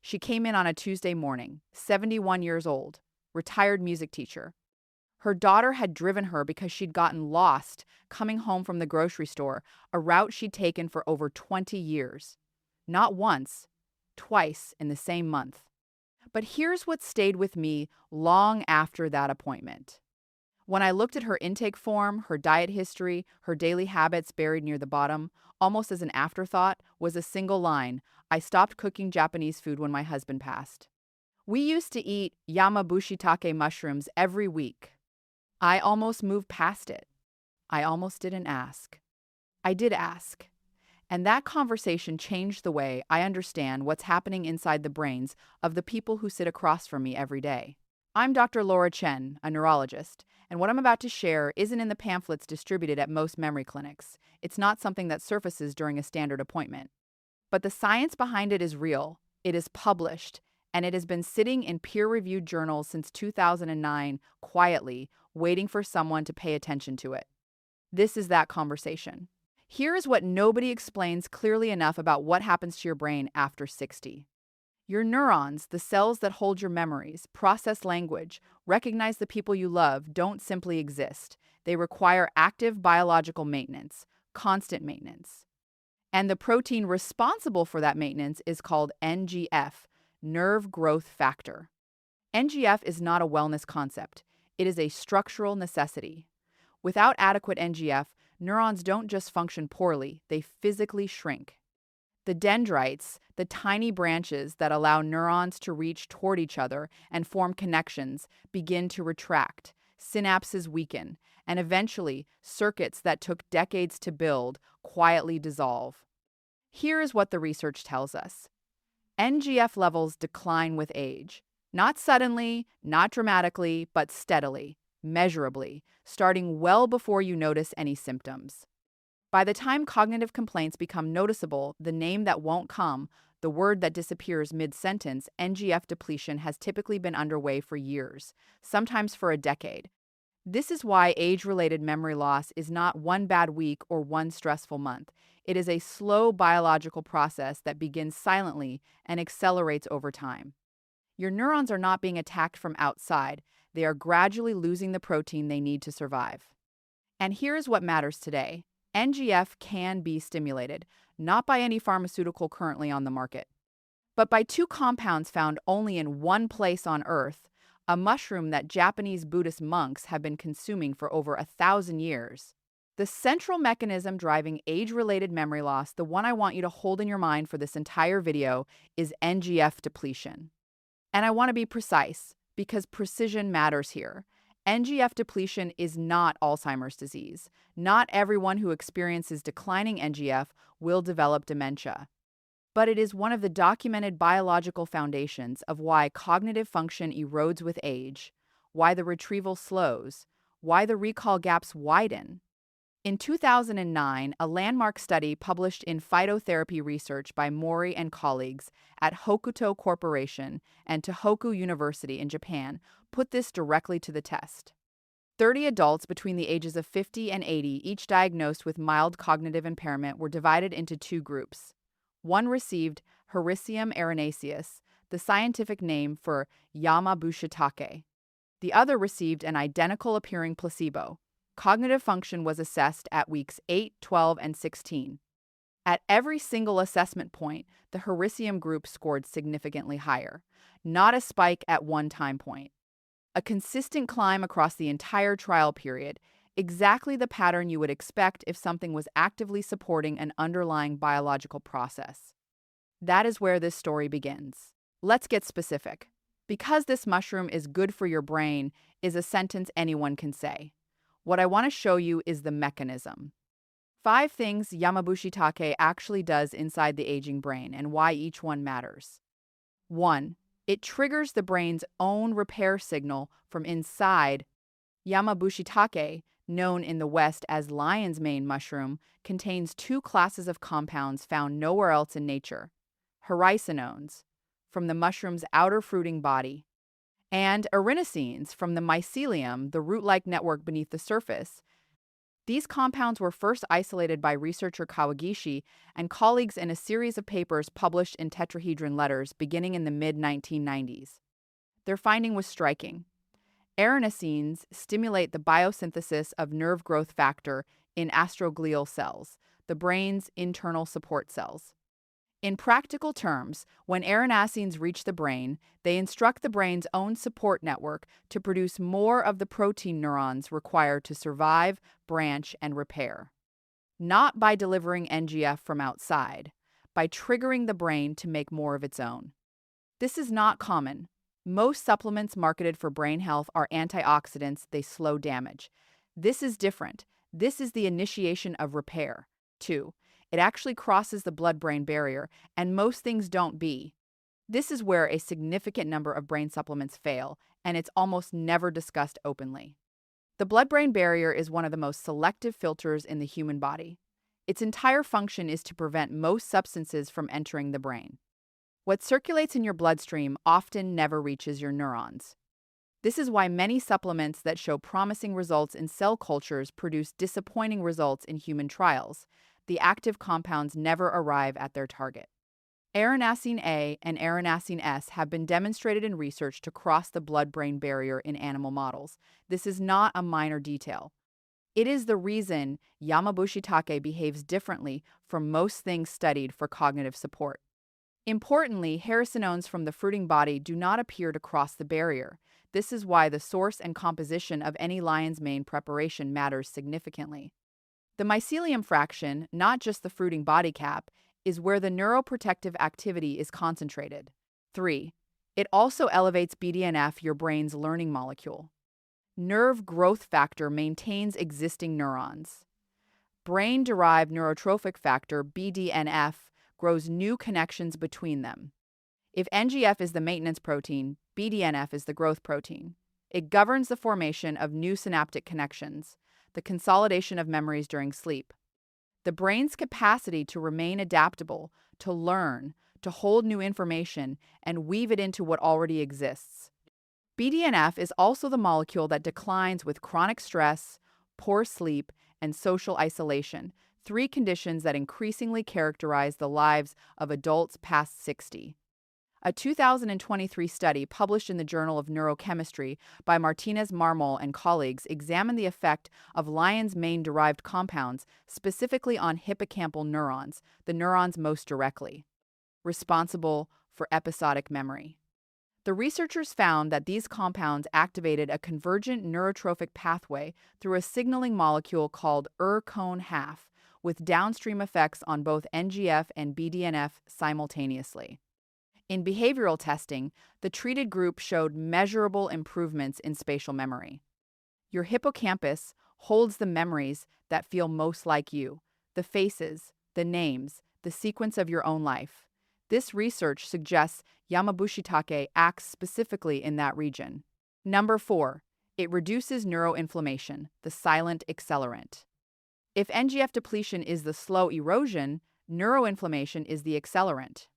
She came in on a Tuesday morning, 71 years old, retired music teacher. Her daughter had driven her because she'd gotten lost coming home from the grocery store, a route she'd taken for over 20 years. Not once, twice in the same month. But here's what stayed with me long after that appointment. When I looked at her intake form, her diet history, her daily habits buried near the bottom, almost as an afterthought, was a single line: I stopped cooking Japanese food when my husband passed. We used to eat Yamabushitake mushrooms every week. I almost moved past it. I almost didn't ask. I did ask. And that conversation changed the way I understand what's happening inside the brains of the people who sit across from me every day. I'm Dr. Laura Chen, a neurologist, and what I'm about to share isn't in the pamphlets distributed at most memory clinics. It's not something that surfaces during a standard appointment. But the science behind it is real, it is published, and it has been sitting in peer-reviewed journals since 2009, quietly, waiting for someone to pay attention to it. This is that conversation. Here is what nobody explains clearly enough about what happens to your brain after 60. Your neurons, the cells that hold your memories, process language, recognize the people you love, don't simply exist. They require active biological maintenance, constant maintenance. And the protein responsible for that maintenance is called NGF, nerve growth factor. NGF is not a wellness concept. It is a structural necessity. Without adequate NGF, neurons don't just function poorly, they physically shrink. The dendrites, the tiny branches that allow neurons to reach toward each other and form connections, begin to retract, synapses weaken, and eventually, circuits that took decades to build quietly dissolve. Here is what the research tells us. NGF levels decline with age. Not suddenly, not dramatically, but steadily, measurably, starting well before you notice any symptoms. By the time cognitive complaints become noticeable, the name that won't come, the word that disappears mid-sentence, NGF depletion has typically been underway for years, sometimes for a decade. This is why age-related memory loss is not one bad week or one stressful month. It is a slow biological process that begins silently and accelerates over time. Your neurons are not being attacked from outside. They are gradually losing the protein they need to survive. And here's what matters today. NGF can be stimulated, not by any pharmaceutical currently on the market, but by two compounds found only in one place on Earth, a mushroom that Japanese Buddhist monks have been consuming for over 1,000 years. The central mechanism driving age-related memory loss, the one I want you to hold in your mind for this entire video, is NGF depletion. And I want to be precise, because precision matters here. NGF depletion is not Alzheimer's disease. Not everyone who experiences declining NGF will develop dementia. But it is one of the documented biological foundations of why cognitive function erodes with age, why the retrieval slows, why the recall gaps widen. In 2009, a landmark study published in Phytotherapy Research by Mori and colleagues at Hokuto Corporation and Tohoku University in Japan put this directly to the test. 30 adults between the ages of 50 and 80, each diagnosed with mild cognitive impairment, were divided into two groups. One received Hericium erinaceus, the scientific name for Yamabushitake. The other received an identical-appearing placebo. Cognitive function was assessed at weeks 8, 12, and 16. At every single assessment point, the Hericium group scored significantly higher, not a spike at one time point. A consistent climb across the entire trial period, exactly the pattern you would expect if something was actively supporting an underlying biological process. That is where this story begins. Let's get specific. Because this mushroom is good for your brain is a sentence anyone can say. What I want to show you is the mechanism. 5 things Yamabushitake actually does inside the aging brain and why each one matters. 1. It triggers the brain's own repair signal from inside. Yamabushitake, known in the West as lion's mane mushroom, contains 2 classes of compounds found nowhere else in nature. Hericinones, from the mushroom's outer fruiting body, and erinaceus from the mycelium, the root-like network beneath the surface. These compounds were first isolated by researcher Kawagishi and colleagues in a series of papers published in Tetrahedron Letters beginning in the mid-1990s. Their finding was striking. Erinaceins stimulate the biosynthesis of nerve growth factor in astroglial cells, the brain's internal support cells. In practical terms, when erinaceins reach the brain, they instruct the brain's own support network to produce more of the protein neurons required to survive, branch, and repair. Not by delivering NGF from outside, by triggering the brain to make more of its own. This is not common. Most supplements marketed for brain health are antioxidants, they slow damage. This is different. This is the initiation of repair. 2. It actually crosses the blood-brain barrier, and most things don't be. This is where a significant number of brain supplements fail, and it's almost never discussed openly. The blood-brain barrier is one of the most selective filters in the human body. Its entire function is to prevent most substances from entering the brain. What circulates in your bloodstream often never reaches your neurons. This is why many supplements that show promising results in cell cultures produce disappointing results in human trials. The active compounds never arrive at their target. Erinacine A and erinacine S have been demonstrated in research to cross the blood-brain barrier in animal models. This is not a minor detail. It is the reason Yamabushitake behaves differently from most things studied for cognitive support. Importantly, hericinones from the fruiting body do not appear to cross the barrier. This is why the source and composition of any lion's mane preparation matters significantly. The mycelium fraction, not just the fruiting body cap, is where the neuroprotective activity is concentrated. 3. It also elevates BDNF, your brain's learning molecule. Nerve growth factor maintains existing neurons. Brain-derived neurotrophic factor, BDNF, grows new connections between them. If NGF is the maintenance protein, BDNF is the growth protein. It governs the formation of new synaptic connections, the consolidation of memories during sleep. The brain's capacity to remain adaptable, to learn, to hold new information, and weave it into what already exists. BDNF is also the molecule that declines with chronic stress, poor sleep, and social isolation, 3 conditions that increasingly characterize the lives of adults past 60. A 2023 study published in the Journal of Neurochemistry by Martinez Marmol and colleagues examined the effect of lion's mane-derived compounds, specifically on hippocampal neurons, the neurons most directly responsible for episodic memory. The researchers found that these compounds activated a convergent neurotrophic pathway through a signaling molecule called cone-half, with downstream effects on both NGF and BDNF simultaneously. In behavioral testing, the treated group showed measurable improvements in spatial memory. Your hippocampus holds the memories that feel most like you, the faces, the names, the sequence of your own life. This research suggests Yamabushitake acts specifically in that region. Number 4. It reduces neuroinflammation, the silent accelerant. If NGF depletion is the slow erosion, neuroinflammation is the accelerant.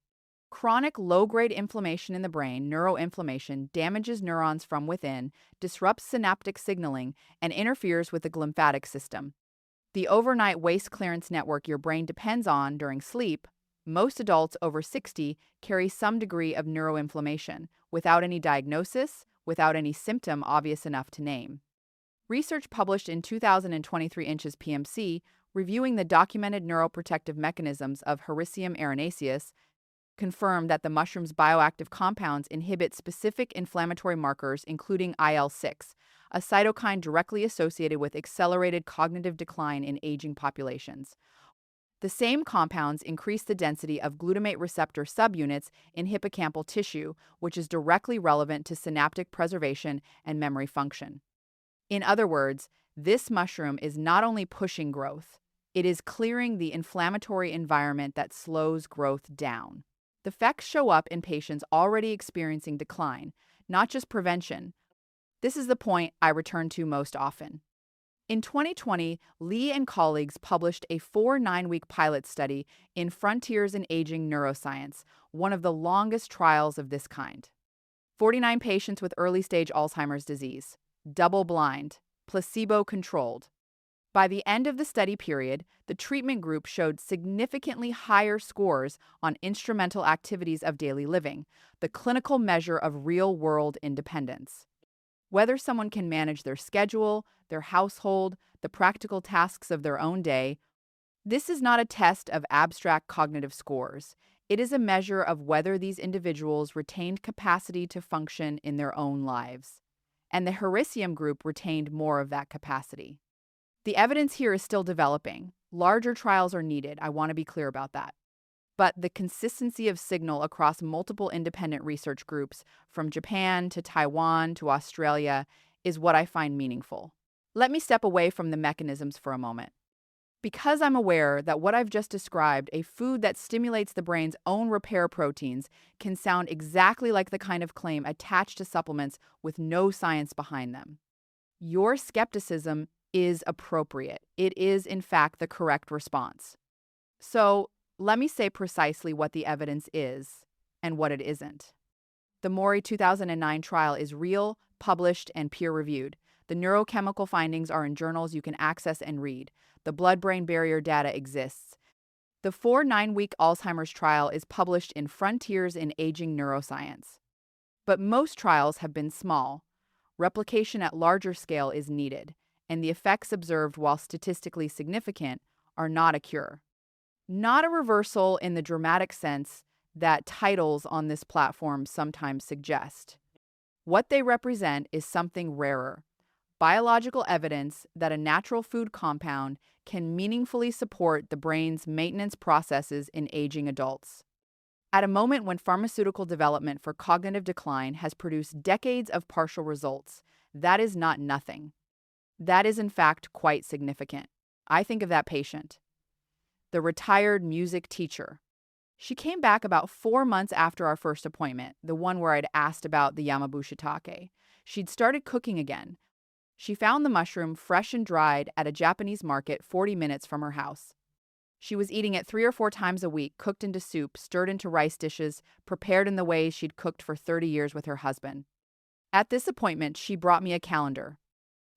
Chronic low-grade inflammation in the brain, neuroinflammation, damages neurons from within, disrupts synaptic signaling, and interferes with the glymphatic system. The overnight waste clearance network your brain depends on during sleep, most adults over 60 carry some degree of neuroinflammation, without any diagnosis, without any symptom obvious enough to name. Research published in 2023 Inches PMC, reviewing the documented neuroprotective mechanisms of Hericium erinaceus, confirmed that the mushroom's bioactive compounds inhibit specific inflammatory markers, including IL-6, a cytokine directly associated with accelerated cognitive decline in aging populations. The same compounds increase the density of glutamate receptor subunits in hippocampal tissue, which is directly relevant to synaptic preservation and memory function. In other words, this mushroom is not only pushing growth, it is clearing the inflammatory environment that slows growth down. The effects show up in patients already experiencing decline, not just prevention. This is the point I return to most often. In 2020, Lee and colleagues published a 9-week pilot study in Frontiers in Aging Neuroscience, one of the longest trials of this kind. 49 patients with early-stage Alzheimer's disease, double-blind, placebo-controlled. By the end of the study period, the treatment group showed significantly higher scores on instrumental activities of daily living, the clinical measure of real-world independence. Whether someone can manage their schedule, their household, the practical tasks of their own day, this is not a test of abstract cognitive scores. It is a measure of whether these individuals retained capacity to function in their own lives. And the Hericium group retained more of that capacity. The evidence here is still developing. Larger trials are needed, I want to be clear about that. But the consistency of signal across multiple independent research groups, from Japan to Taiwan to Australia, is what I find meaningful. Let me step away from the mechanisms for a moment. Because I'm aware that what I've just described, a food that stimulates the brain's own repair proteins, can sound exactly like the kind of claim attached to supplements with no science behind them. Your skepticism is appropriate. It is, in fact, the correct response. So, let me say precisely what the evidence is and what it isn't. The Mori 2009 trial is real, published, and peer-reviewed. The neurochemical findings are in journals you can access and read. The blood-brain barrier data exists. The 9-week Alzheimer's trial is published in Frontiers in Aging Neuroscience. But most trials have been small. Replication at larger scale is needed, and the effects observed, while statistically significant, are not a cure. Not a reversal in the dramatic sense that titles on this platform sometimes suggest. What they represent is something rarer: biological evidence that a natural food compound can meaningfully support the brain's maintenance processes in aging adults. At a moment when pharmaceutical development for cognitive decline has produced decades of partial results, that is not nothing. That is, in fact, quite significant. I think of that patient, the retired music teacher. She came back about 4 months after our first appointment, the one where I'd asked about the Yamabushitake. She'd started cooking again. She found the mushroom fresh and dried at a Japanese market 40 minutes from her house. She was eating it 3 or 4 times a week, cooked into soup, stirred into rice dishes, prepared in the way she'd cooked for 30 years with her husband. At this appointment, she brought me a calendar.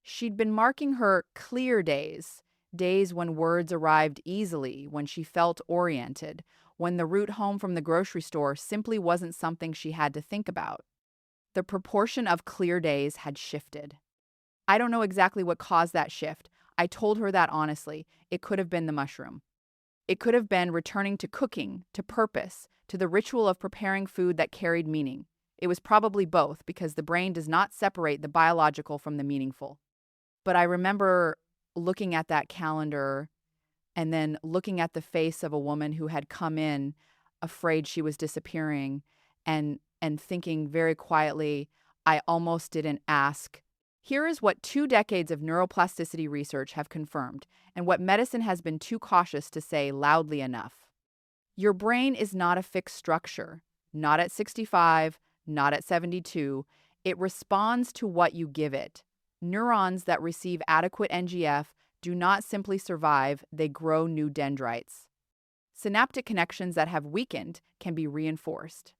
She'd been marking her clear days, days when words arrived easily, when she felt oriented, when the route home from the grocery store simply wasn't something she had to think about. The proportion of clear days had shifted. I don't know exactly what caused that shift. I told her that honestly. It could have been the mushroom. It could have been returning to cooking, to purpose, to the ritual of preparing food that carried meaning. It was probably both, because the brain does not separate the biological from the meaningful. But I remember looking at that calendar and then looking at the face of a woman who had come in afraid she was disappearing and thinking very quietly, I almost didn't ask. Here is what 2 decades of neuroplasticity research have confirmed, and what medicine has been too cautious to say loudly enough. Your brain is not a fixed structure, not at 65, not at 72. It responds to what you give it. Neurons that receive adequate NGF do not simply survive, they grow new dendrites. Synaptic connections that have weakened can be reinforced.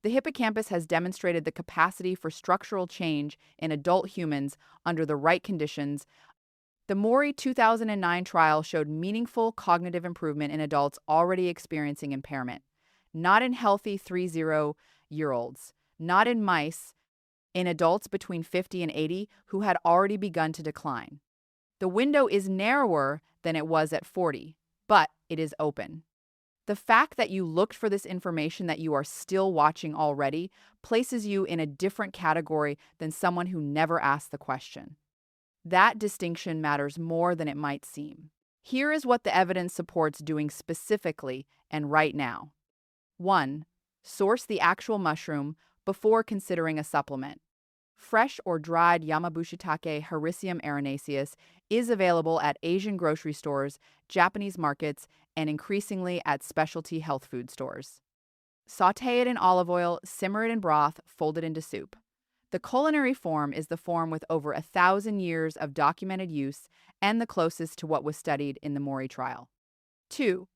The hippocampus has demonstrated the capacity for structural change in adult humans under the right conditions. The Mori 2009 trial showed meaningful cognitive improvement in adults already experiencing impairment, not in healthy 30-year-olds, not in mice, in adults between 50 and 80 who had already begun to decline. The window is narrower than it was at 40, but it is open. The fact that you looked for this information that you are still watching already places you in a different category than someone who never asked the question. That distinction matters more than it might seem. Here is what the evidence supports doing specifically and right now. 1. Source the actual mushroom before considering a supplement. Fresh or dried Yamabushitake Hericium erinaceus is available at Asian grocery stores, Japanese markets, and increasingly at specialty health food stores. Sauté it in olive oil, simmer it in broth, fold it into soup. The culinary form is the form with over 1,000 years of documented use and the closest to what was studied in the Mori trial. 2.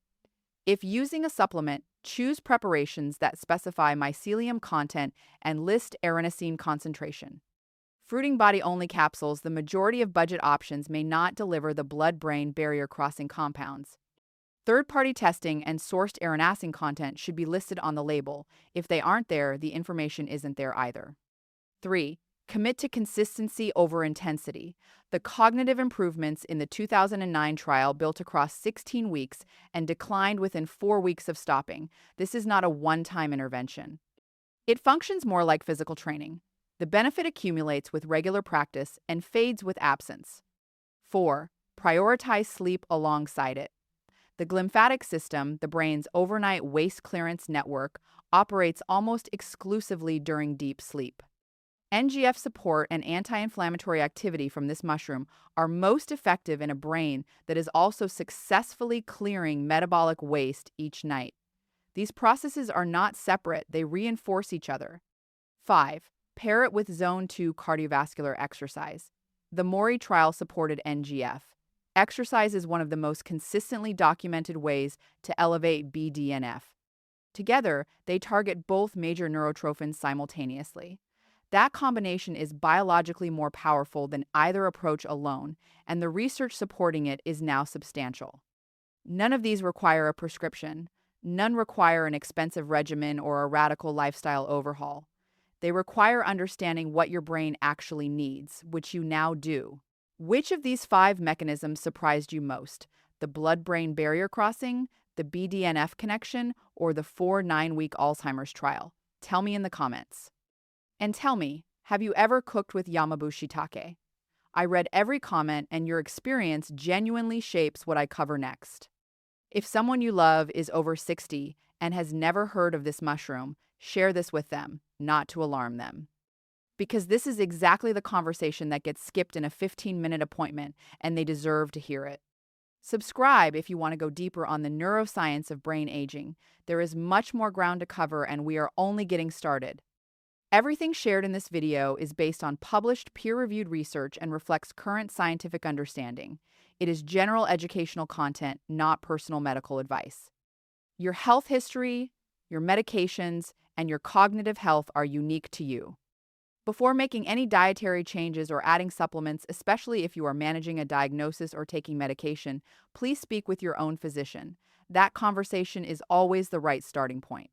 If using a supplement, choose preparations that specify mycelium content and list erinacine concentration. Fruiting body-only capsules, the majority of budget options may not deliver the blood-brain barrier-crossing compounds. Third-party testing and sourced erinaceus content should be listed on the label. If they aren't there, the information isn't there either. 3. Commit to consistency over intensity. The cognitive improvements in the 2009 trial built across 16 weeks and declined within 4 weeks of stopping. This is not a one-time intervention. It functions more like physical training. The benefit accumulates with regular practice and fades with absence. 4. Prioritize sleep alongside it. The glymphatic system, the brain's overnight waste clearance network, operates almost exclusively during deep sleep. NGF support and anti-inflammatory activity from this mushroom are most effective in a brain that is also successfully clearing metabolic waste each night. These processes are not separate, they reinforce each other. 5. Pair it with Zone 2 cardiovascular exercise. The Mori trial supported NGF. Exercise is one of the most consistently documented ways to elevate BDNF. Together, they target both major neurotrophins simultaneously. That combination is biologically more powerful than either approach alone, and the research supporting it is now substantial. None of these require a prescription. None require an expensive regimen or a radical lifestyle overhaul. They require understanding what your brain actually needs, which you now do. Which of these 5 mechanisms surprised you most? The blood-brain barrier crossing, the BDNF connection, or the 4-9-week Alzheimer's trial? Tell me in the comments. And tell me, have you ever cooked with Yamabushitake? I read every comment, and your experience genuinely shapes what I cover next. If someone you love is over 60 and has never heard of this mushroom, share this with them, not to alarm them. Because this is exactly the conversation that gets skipped in a 15-minute appointment, and they deserve to hear it. Subscribe if you want to go deeper on the neuroscience of brain aging. There is much more ground to cover, and we are only getting started. Everything shared in this video is based on published peer-reviewed research and reflects current scientific understanding. It is general educational content, not personal medical advice. Your health history, your medications, and your cognitive health are unique to you. Before making any dietary changes or adding supplements, especially if you are managing a diagnosis or taking medication, please speak with your own physician. That conversation is always the right starting point.